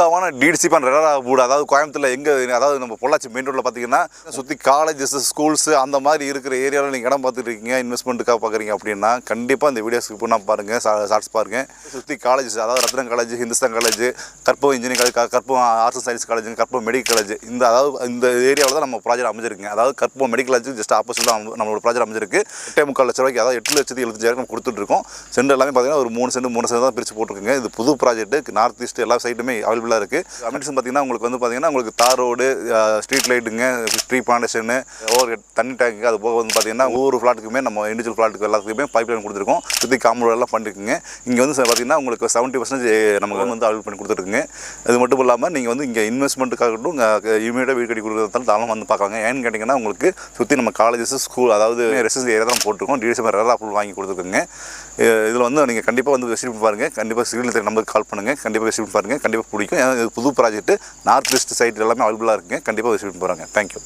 பக்காவான DTCP and RERA board. அதாவது கோயம்புத்தூர்ல எங்கே, அதாவது நம்ம பொள்ளாச்சி மெயின் ரோட்டில் பார்த்தீங்கன்னா சுற்றி காலேஜஸ் ஸ்கூல்ஸ் அந்த மாதிரி இருக்கிற ஏரியாவில் நீங்கள் இடம் பார்த்துட்டு இருக்கீங்க, இன்வெஸ்ட்மெண்ட்டுக்காக பார்க்குறீங்க அப்படின்னா கண்டிப்பாக இந்த வீடியோஸ்க்கு இப்போ நான் பாருங்கள், ஷார்ட்ஸ் பாருங்கள். சுற்றி காலேஜஸ், அதாவது Ratnam college, Hindustan college, Karpagam engineering college, Karpagam arts and science college, Karpagam medical college, இந்த ஏரியாவில் தான் நம்ம ப்ராஜெக்ட் அமைஞ்சிருக்குங்க. அதாவது Karpagam medical college just opposite தான் நம்மளோட ப்ராஜெக்ட் அமைஞ்சிருக்கு. 8.25 லட்ச ரூபாய்க்கு, அதாவது 8,75,000 நம்ம கொடுத்துட்ருக்கோம். சென்டர் எல்லாமே பார்த்தீங்கன்னா ஒரு 3 சென்ட் தான் பிரித்து போட்டிருக்குங்க. இது புது ப்ராஜெக்ட், நார்த் ஈஸ்ட் எல்லா சைட்டுமே அவைலபிளாக இருக்குது. அமெனிட்டிஸ் பார்த்தீங்கன்னா உங்களுக்கு தார் ரோடு, ஸ்ட்ரீட் லைட்டுங்க, ட்ரீ பிளான்டேஷனு, தண்ணி டேங்கு, அது போக பார்த்தீங்கன்னா ஒவ்வொரு ஃப்ளாட்டுக்குமே நம்ம இண்டிவிஜுவல் ஃப்ளாட்டுக்கு எல்லாத்துக்குமே பைப் லைன் கொடுத்துருக்கோம். சுற்றி காம்பவுண்ட் எல்லாம் பண்ணிருக்குங்க. இங்கே பார்த்தீங்கன்னா உங்களுக்கு 70% நமக்கு அவைலபிள் பண்ணி கொடுத்துருக்குங்க. அது மட்டும் இல்லாமல் நீங்கள் இங்கே இன்வெஸ்ட்மெண்ட்டுக்காகட்டும் இமீடியட்டாக வீடு கட்டி கொடுக்குறதாலும் தாராளமாக வந்து பார்க்காங்க. ஏன்னு கேட்டிங்கன்னா உங்களுக்கு சுற்றி நம்ம காலேஜஸ், ஸ்கூல், அதாவது ரெசிடென்சி ஏரியா தான் போட்டிருக்கோம். டிடிசிபி ரெரா அப்ரூவல் வாங்கி கொடுத்துருக்குங்க. இதில் நீங்கள் கண்டிப்பாக விசிட் பண்ணி பாருங்கள். கண்டிப்பாக சிவில் நம்பருக்கு கால் பண்ணுங்கள். கண்டிப்பாக விசிட் பண்ணி பாருங்கள். கண்டிப்பாக பிடிக்கும். ஏன்னா இது புது ப்ராஜெக்ட், நார்த் ஈஸ்ட் சைட் எல்லாமே அவைலபிளாக இருக்குங்க. கண்டிப்பாக விசிட் பண்ணி போகிறாங்க. தேங்க்யூ.